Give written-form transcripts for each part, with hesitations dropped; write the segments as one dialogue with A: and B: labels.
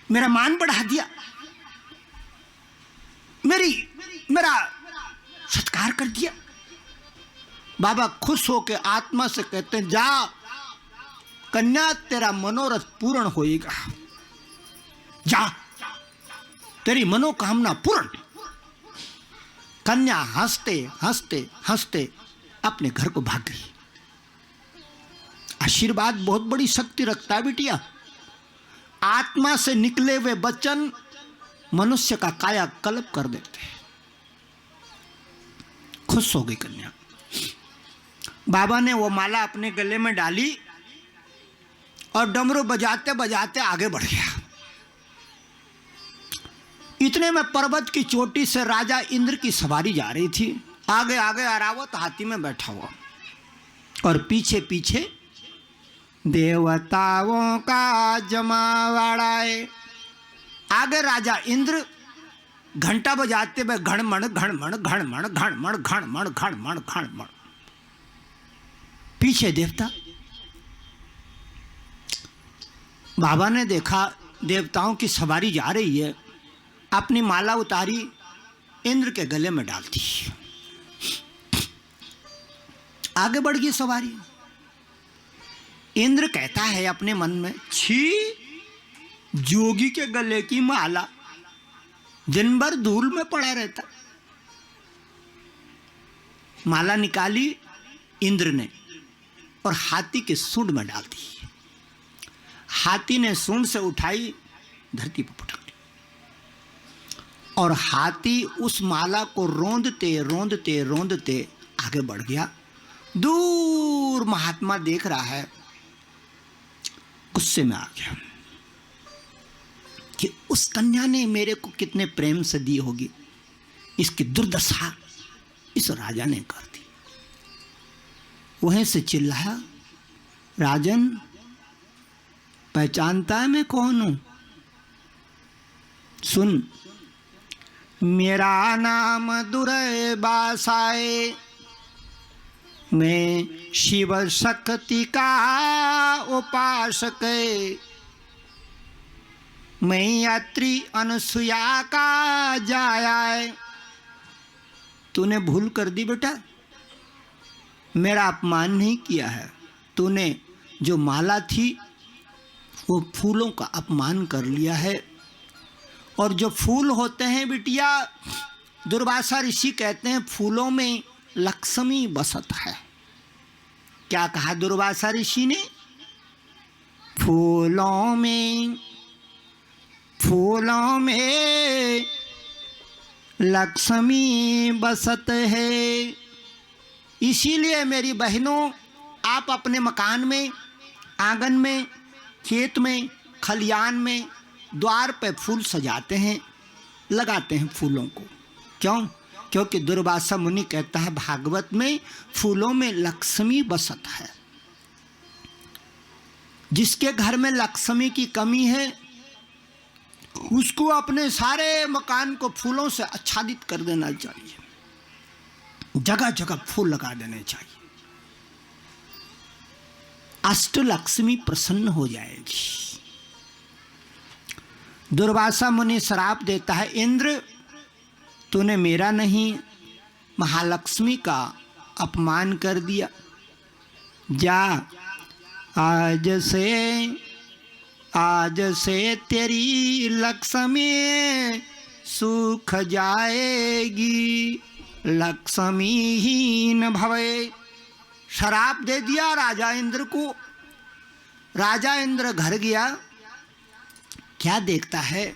A: मेरा मान बढ़ा दिया, मेरा सत्कार कर दिया। बाबा खुश होकर आत्मा से कहते हैं, जा कन्या, तेरा मनोरथ पूर्ण होएगा, जा तेरी मनोकामना पूर्ण। कन्या हंसते हंसते हंसते अपने घर को भाग गई। आशीर्वाद बहुत बड़ी शक्ति रखता है बिटिया। आत्मा से निकले हुए वचन मनुष्य का कायाकल्प कर देते हैं। खुश हो गई कन्या। बाबा ने वो माला अपने गले में डाली और डमरू बजाते बजाते आगे बढ़ गया। इतने में पर्वत की चोटी से राजा इंद्र की सवारी जा रही थी। आगे आगे अरावत हाथी में बैठा हुआ और पीछे पीछे देवताओं का जमावड़ा है। आगे राजा इंद्र घंटा बजाते हुए घड़मण घड़मण घड़मण घड़मण घड़मण घड़मण घड़मण, पीछे देवता। बाबा ने देखा देवताओं की सवारी जा रही है, अपनी माला उतारी, इंद्र के गले में डाल दी। आगे बढ़ गई सवारी। इंद्र कहता है अपने मन में, छी, जोगी के गले की माला, दिन भर धूल में पड़ा रहता। माला निकाली इंद्र ने और हाथी के सूंड में डाल दी। हाथी ने सूंड से उठाई, धरती पर पटक दी और हाथी उस माला को रोंदते रोंदते रोंदते आगे बढ़ गया। दूर महात्मा देख रहा है, गुस्से में आ गया कि उस कन्या ने मेरे को कितने प्रेम से दी होगी, इसकी दुर्दशा इस राजा ने कर दी। वहीं से चिल्लाया, राजन पहचानता है मैं कौन हूं? सुन, मेरा नाम दुर्वासाए, मैं शिव शक्ति का उपासक, मैं यात्री अनुसुया का जाया है। तूने भूल कर दी बेटा, मेरा अपमान नहीं किया है। तूने जो माला थी वो फूलों का अपमान कर लिया है। और जो फूल होते हैं बिटिया, दुर्वासा ऋषि कहते हैं फूलों में लक्ष्मी बसत है। क्या कहा दुर्वासा ऋषि ने? फूलों में लक्ष्मी बसत है। इसीलिए मेरी बहनों, आप अपने मकान में, आंगन में, खेत में, खलियान में, द्वार पे फूल सजाते हैं, लगाते हैं फूलों को। क्यों? क्योंकि दुर्वासा मुनि कहता है भागवत में, फूलों में लक्ष्मी बसत है। जिसके घर में लक्ष्मी की कमी है उसको अपने सारे मकान को फूलों से आच्छादित कर देना चाहिए, जगह जगह फूल लगा देने चाहिए। अष्टलक्ष्मी प्रसन्न हो जाएगी। दुर्वासा मुनि श्राप देता है, इंद्र तूने मेरा नहीं महालक्ष्मी का अपमान कर दिया। जा, आज से तेरी लक्ष्मी सूख जाएगी, लक्ष्मीहीन भवे। शराप दे दिया राजा इंद्र को। राजा इंद्र घर गया, क्या देखता है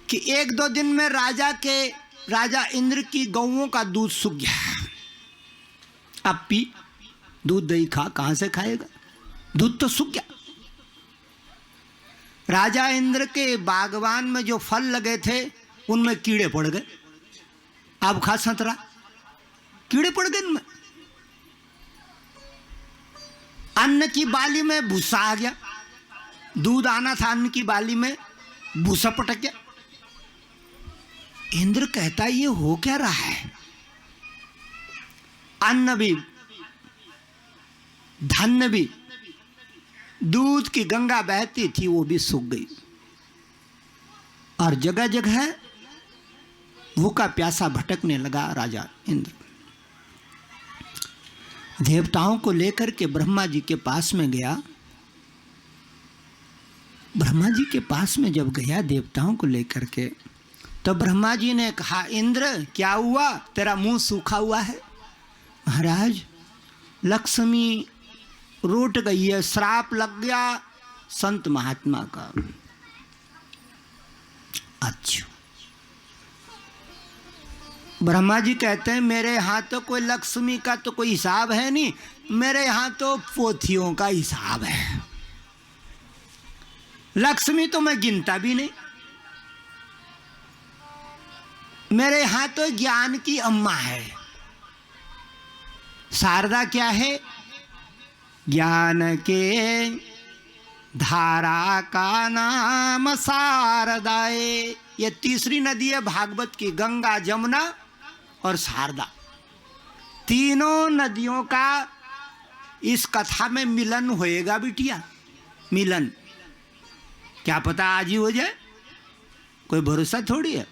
A: कि एक दो दिन में राजा इंद्र की गौओं का दूध सूख गया। अब पी, दूध दही खा, कहां से खाएगा? दूध तो सूख गया। राजा इंद्र के बागवान में जो फल लगे थे उनमें कीड़े पड़ गए। अब खा संतरा, कीड़े पड़ गए इनमें। अन्न की बाली में भूसा आ गया, दूध आना था अन्न की बाली में, भूसा पटक गया। इंद्र कहता ये हो क्या रहा है? अन्न भी, धन भी, दूध की गंगा बहती थी वो भी सूख गई। और जगह जगह भूखा प्यासा भटकने लगा राजा इंद्र। देवताओं को लेकर के ब्रह्मा जी के पास में गया। ब्रह्मा जी के पास में जब गया देवताओं को लेकर के, तो ब्रह्मा जी ने कहा, इंद्र क्या हुआ, तेरा मुंह सूखा हुआ है? महाराज लक्ष्मी रूठ गई है, श्राप लग गया संत महात्मा का। अच्छा, ब्रह्मा जी कहते हैं मेरे यहाँ तो कोई लक्ष्मी का तो कोई हिसाब है नहीं, मेरे यहाँ तो पोथियों का हिसाब है। लक्ष्मी तो मैं गिनता भी नहीं, मेरे यहाँ तो ज्ञान की अम्मा है। शारदा क्या है? ज्ञान के धारा का नाम शारदाए। ये तीसरी नदी है भागवत की, गंगा, जमुना और शारदा। तीनों नदियों का इस कथा में मिलन होएगा बिटिया, मिलन। क्या पता आज ही हो जाए, कोई भरोसा थोड़ी है।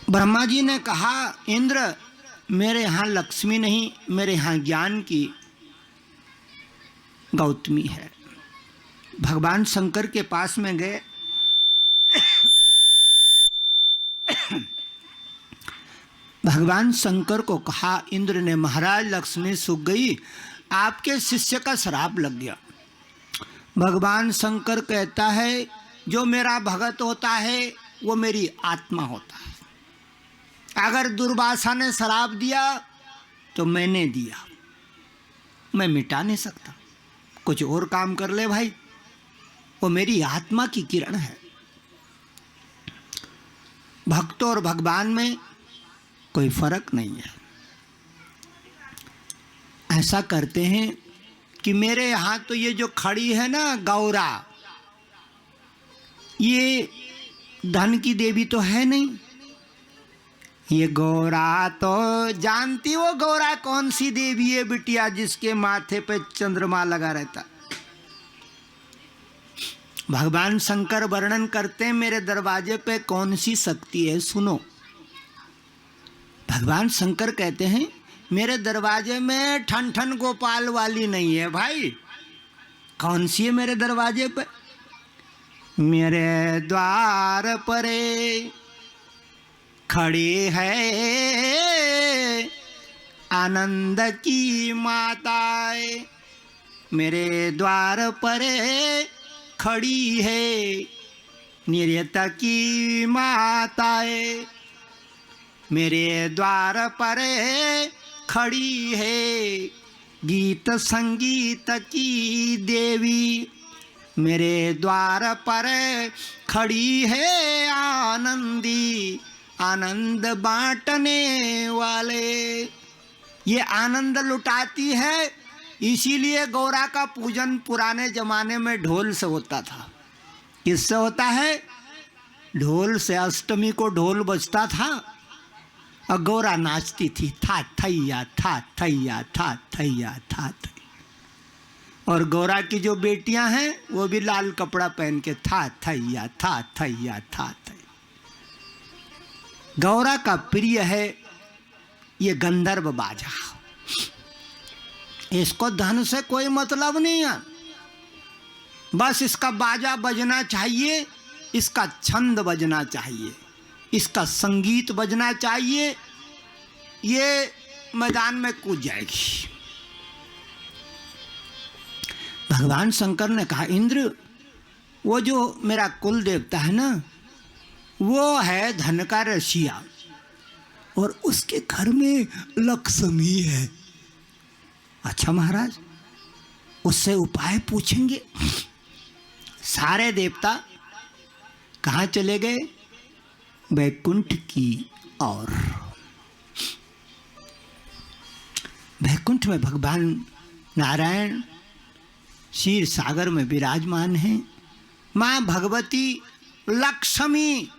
A: ब्रह्मा जी ने कहा, इंद्र मेरे यहाँ लक्ष्मी नहीं, मेरे यहाँ ज्ञान की गौतमी है। भगवान शंकर के पास में गए। भगवान शंकर को कहा, इंद्र ने, महाराज लक्ष्मी सूख गई, आपके शिष्य का श्राप लग गया। भगवान शंकर कहता है, जो मेरा भगत होता है वो मेरी आत्मा होता है। अगर दुर्वासा ने श्राप दिया तो मैंने दिया, मैं मिटा नहीं सकता। कुछ और काम कर ले भाई, वो मेरी आत्मा की किरण है। भक्तों और भगवान में कोई फर्क नहीं है। ऐसा करते हैं कि मेरे यहाँ तो ये जो खड़ी है ना गौरा, ये धन की देवी तो है नहीं। ये गौरा तो जानती, वो गौरा कौन सी देवी है बिटिया, जिसके माथे पे चंद्रमा लगा रहता। भगवान शंकर वर्णन करते हैं मेरे दरवाजे पे कौन सी शक्ति है, सुनो। भगवान शंकर कहते हैं मेरे दरवाजे में ठन ठन गोपाल वाली नहीं है भाई। कौन सी है मेरे दरवाजे पे? मेरे द्वार परे खड़ी है आनंद की माताएं। मेरे द्वार परे खड़ी है निर्यता की माताएं। मेरे द्वार परे खड़ी है गीत संगीत की देवी। मेरे द्वार पर खड़ी है आनंदी, आनंद बांटने वाले। ये आनंद लुटाती है, इसीलिए गौरा का पूजन पुराने जमाने में ढोल से होता था। किससे होता है? ढोल से। अष्टमी को ढोल बजता था और गौरा नाचती थी, था थैया था थैया था थैया था थैया। और गौरा की जो बेटियां हैं वो भी लाल कपड़ा पहन के था थैया था थैया था थैया। गौरा का प्रिय है ये गंधर्व बाजा। इसको धन से कोई मतलब नहीं है, बस इसका बाजा बजना चाहिए, इसका छंद बजना चाहिए, इसका संगीत बजना चाहिए, ये मैदान में कूद जाएगी। भगवान शंकर ने कहा, इंद्र वो जो मेरा कुल देवता है ना, वो है धन का रसिया और उसके घर में लक्ष्मी है। अच्छा महाराज, उससे उपाय पूछेंगे। सारे देवता कहाँ चले गए? वैकुंठ की ओर। वैकुंठ में भगवान नारायण क्षीर सागर में विराजमान हैं। माँ भगवती लक्ष्मी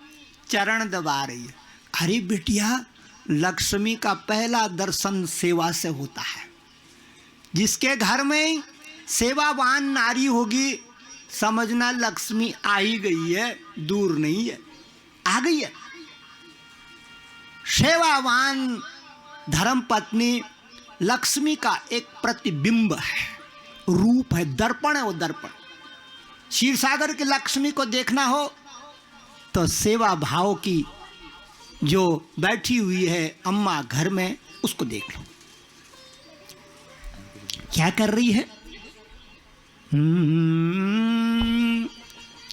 A: चरण दबा रही है। अरे बिटिया, लक्ष्मी का पहला दर्शन सेवा से होता है। जिसके घर में सेवावान नारी होगी समझना लक्ष्मी आ ही गई है, दूर नहीं है, आ गई है। सेवावान धर्म पत्नी लक्ष्मी का एक प्रतिबिंब है, रूप है, दर्पण है वो दर्पण। क्षीर सागर की लक्ष्मी को देखना हो तो सेवा भाव की जो बैठी हुई है अम्मा घर में, उसको देख लो क्या कर रही है।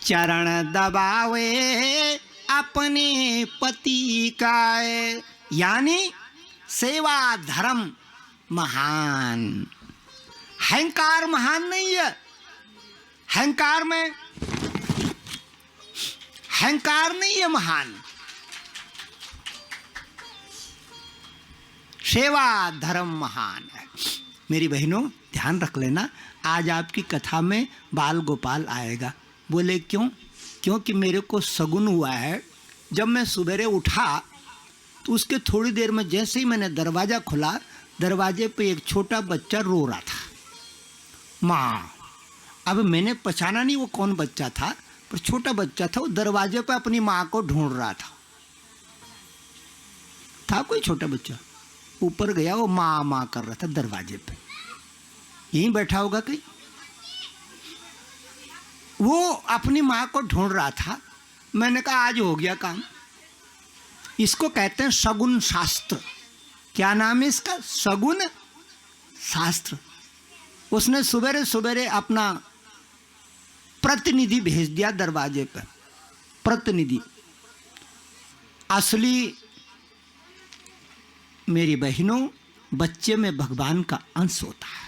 A: चरण दबावे अपने पति का, यानी सेवा धर्म महान। अहंकार महान नहीं है। अहंकार नहीं है महान, सेवा धर्म महान है। मेरी बहनों ध्यान रख लेना, आज आपकी कथा में बाल गोपाल आएगा। बोले क्यों? क्योंकि मेरे को सगुन हुआ है। जब मैं सवेरे उठा तो उसके थोड़ी देर में जैसे ही मैंने दरवाज़ा खोला, दरवाजे पे एक छोटा बच्चा रो रहा था, माँ। अब मैंने पहचाना नहीं वो कौन बच्चा था, पर छोटा बच्चा था। वो दरवाजे पे अपनी माँ को ढूंढ रहा था कोई छोटा बच्चा। ऊपर गया, वो माँ माँ कर रहा था दरवाजे पे, यहीं बैठा होगा कहीं। वो अपनी माँ को ढूंढ रहा था। मैंने कहा आज हो गया काम। इसको कहते हैं शगुन शास्त्र। क्या नाम है इसका? शगुन शास्त्र। उसने सवेरे सवेरे अपना प्रतिनिधि भेज दिया दरवाजे पर। प्रतिनिधि असली मेरी बहनों, बच्चे में भगवान का अंश होता है।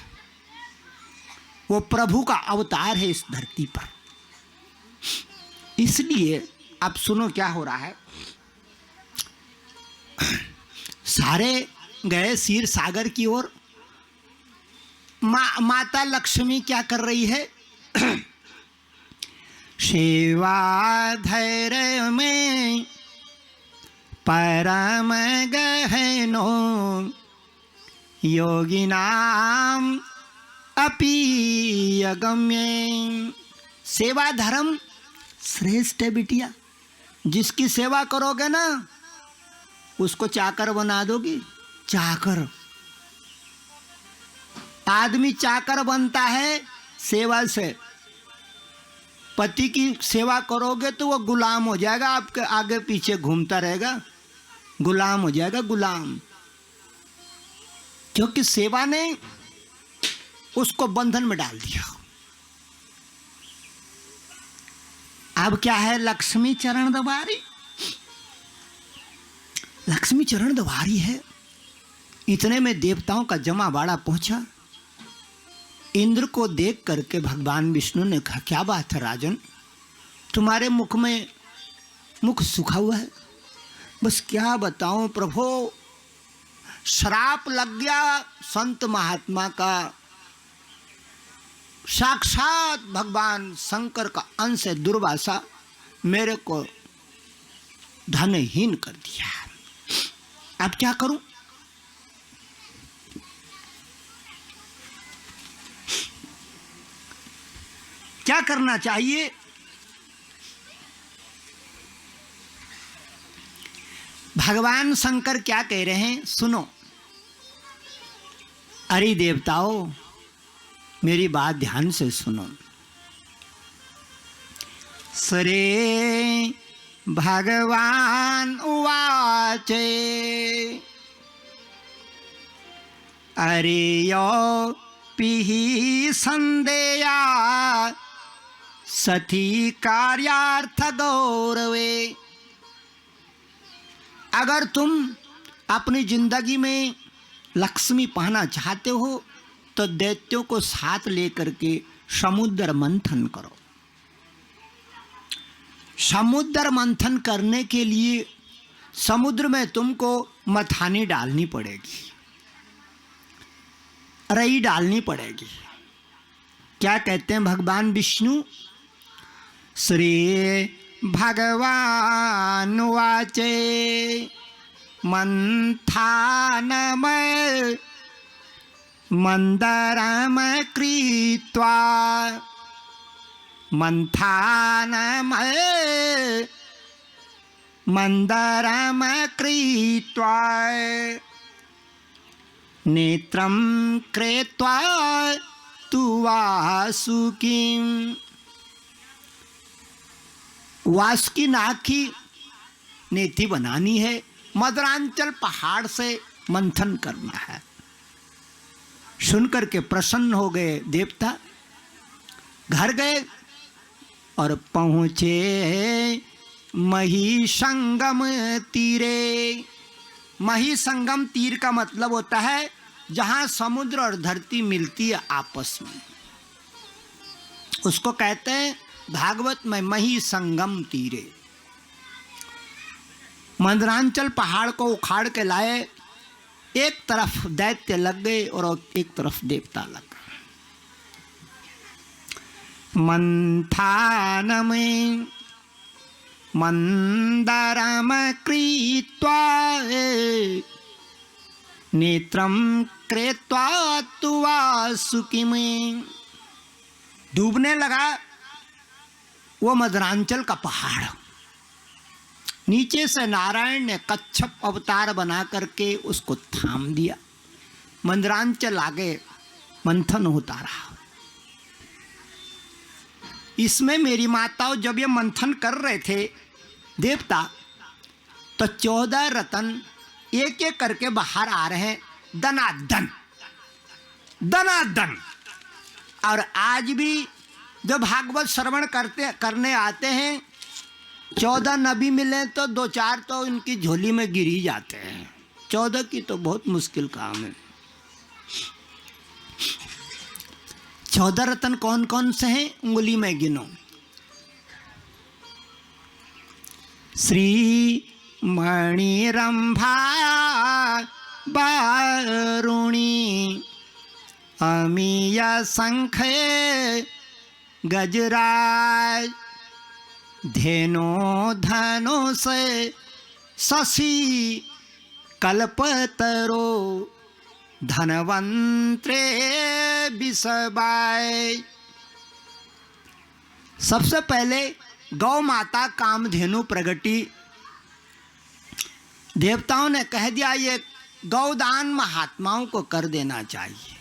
A: वो प्रभु का अवतार है इस धरती पर। इसलिए अब सुनो क्या हो रहा है। सारे गए क्षीर सागर की ओर। माता लक्ष्मी क्या कर रही है? सेवा धैर्य में परम गहनो योगिनाम अपि अगम्य। सेवा धर्म श्रेष्ठ है बिटिया। जिसकी सेवा करोगे ना उसको चाकर बना दोगी। चाकर, आदमी चाकर बनता है सेवा से। पति की सेवा करोगे तो वो गुलाम हो जाएगा, आपके आगे पीछे घूमता रहेगा, गुलाम हो जाएगा, गुलाम। क्योंकि सेवा ने उसको बंधन में डाल दिया। अब क्या है? लक्ष्मी चरण दबा रही। लक्ष्मी चरण दबा रही है। इतने में देवताओं का जमावाड़ा पहुंचा। इंद्र को देख करके भगवान विष्णु ने कहा, क्या बात है राजन, तुम्हारे मुख में मुख सूखा हुआ है। बस क्या बताऊं प्रभु, श्राप लग गया संत महात्मा का। साक्षात भगवान शंकर का अंश है दुर्वासा, मेरे को धनहीन कर दिया। अब क्या करूं? क्या करना चाहिए? भगवान शंकर क्या कह रहे हैं सुनो। अरे देवताओं मेरी बात ध्यान से सुनो। श्री भगवान उवाचे अरे यो पिहि संदेया सती कार्यार्थ गौरवे। अगर तुम अपनी जिंदगी में लक्ष्मी पाना चाहते हो तो दैत्यों को साथ लेकर के समुद्र मंथन करो। समुद्र मंथन करने के लिए समुद्र में तुमको मथानी डालनी पड़ेगी, रई डालनी पड़ेगी। क्या कहते हैं भगवान विष्णु? श्री भगवान वाचे मंथानमय मंदरम कृत्वा मंथानमय मंदरम कृत्वा नेत्रम कृत्वा तु वासुकीं। वासुकी नाग की नेति बनानी है, मदरांचल पहाड़ से मंथन करना है। सुनकर के प्रसन्न हो गए देवता, घर गए और पहुंचे महिसंगम तीरे। महिसंगम तीर का मतलब होता है जहां समुद्र और धरती मिलती है आपस में, उसको कहते हैं भागवत में महिसंगम तीरे। मंदरांचल पहाड़ को उखाड़ के लाए, एक तरफ दैत्य लग गए और एक तरफ देवता लग गए। मंथानमें मंदरम कृत्वा नेत्रम कृत्वा तु वासुकीं। डूबने लगा वो मदरांचल का पहाड़। नीचे से नारायण ने कच्छप अवतार बना करके उसको थाम दिया। मंदरांचल आगे मंथन होता रहा। इसमें मेरी माताओं जब ये मंथन कर रहे थे देवता, तो 14 रतन एक एक करके बाहर आ रहे हैं, दनादन दनादन। और आज भी जो भागवत श्रवण करने आते हैं, 14 नबी मिले तो 2-4 तो इनकी झोली में गिर ही जाते हैं। 14 की तो बहुत मुश्किल काम है। 14 रतन कौन कौन से हैं, उंगली में गिनो। श्री मणिरंभा वारुणी अमीय शंख गजराज धेनो धनुष शशि कल्पतरो धनवंत्रे विषबाय। सबसे पहले गौ माता कामधेनु प्रगटी। देवताओं ने कह दिया ये गौदान महात्माओं को कर देना चाहिए,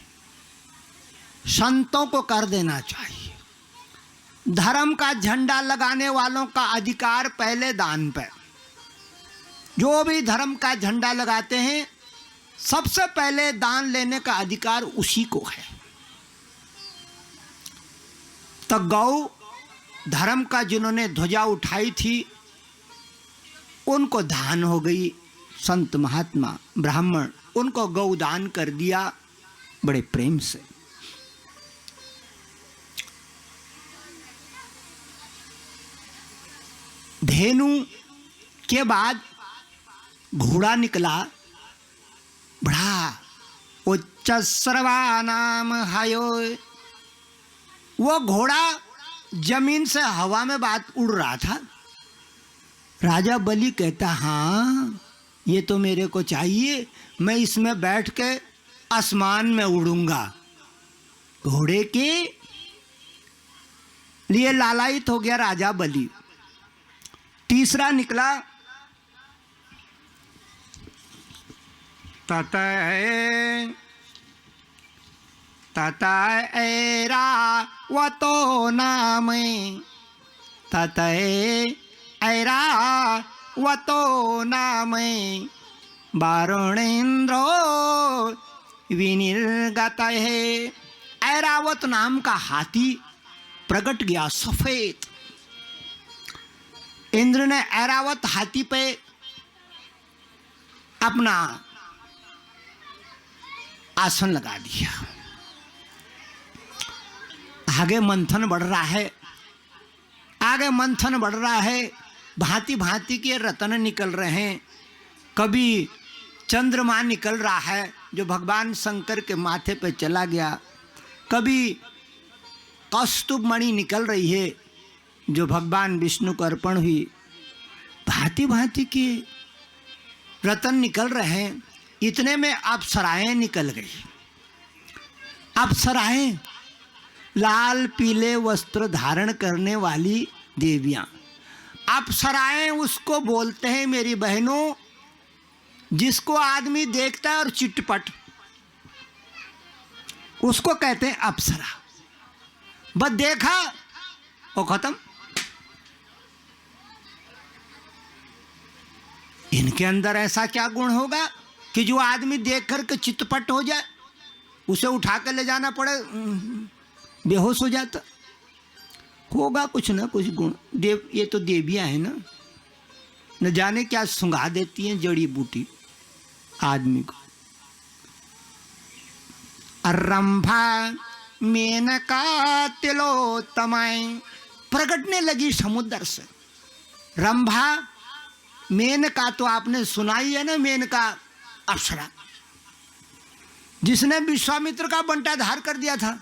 A: संतों को कर देना चाहिए। धर्म का झंडा लगाने वालों का अधिकार पहले दान पे। जो भी धर्म का झंडा लगाते हैं सबसे पहले दान लेने का अधिकार उसी को है। तो गौ धर्म का जिन्होंने ध्वजा उठाई थी उनको दान हो गई। संत महात्मा ब्राह्मण उनको गौ दान कर दिया बड़े प्रेम से। धेनु के बाद घोड़ा निकला, बड़ा उच्च सर्वानाम हयो। वो घोड़ा जमीन से हवा में बात उड़ रहा था। राजा बलि कहता हाँ ये तो मेरे को चाहिए, मैं इसमें बैठ के आसमान में उड़ूंगा। घोड़े के लिए लालायित हो गया राजा बलि। तीसरा निकला ततः ऐरावतो नाम, ततः ऐरावतो नाम वारुणेन्द्रो विनिर्गतः। ऐरावत नाम का हाथी प्रकट गया सफेद। इंद्र ने ऐरावत हाथी पे अपना आसन लगा दिया। आगे मंथन बढ़ रहा है, आगे मंथन बढ़ रहा है। भांति भांति के रत्न निकल रहे हैं। कभी चंद्रमा निकल रहा है जो भगवान शंकर के माथे पे चला गया। कभी कौस्तुभ मणि निकल रही है जो भगवान विष्णु को अर्पण हुई। भांति भांति के रत्न निकल रहे हैं। इतने में अप्सराएं निकल गई। अप्सराएं लाल पीले वस्त्र धारण करने वाली देवियां, अप्सराएं उसको बोलते हैं मेरी बहनों, जिसको आदमी देखता है और चिटपट, उसको कहते हैं अप्सरा। बस देखा वो खत्म। इनके अंदर ऐसा क्या गुण होगा कि जो आदमी देख करके चितपट हो जाए, उसे उठा कर ले जाना पड़े, बेहोश हो जाता। होगा कुछ ना कुछ गुण। देव, ये तो देवियां हैं ना, न जाने क्या सुंघा देती हैं जड़ी बूटी आदमी को। रंभा मेनका तिलोत्तमाएं प्रकटने लगी समुद्र से। रंभा, मेनका तो आपने सुनाई है ना, मेनका अप्सरा, जिसने विश्वामित्र का बंटा धार कर दिया था।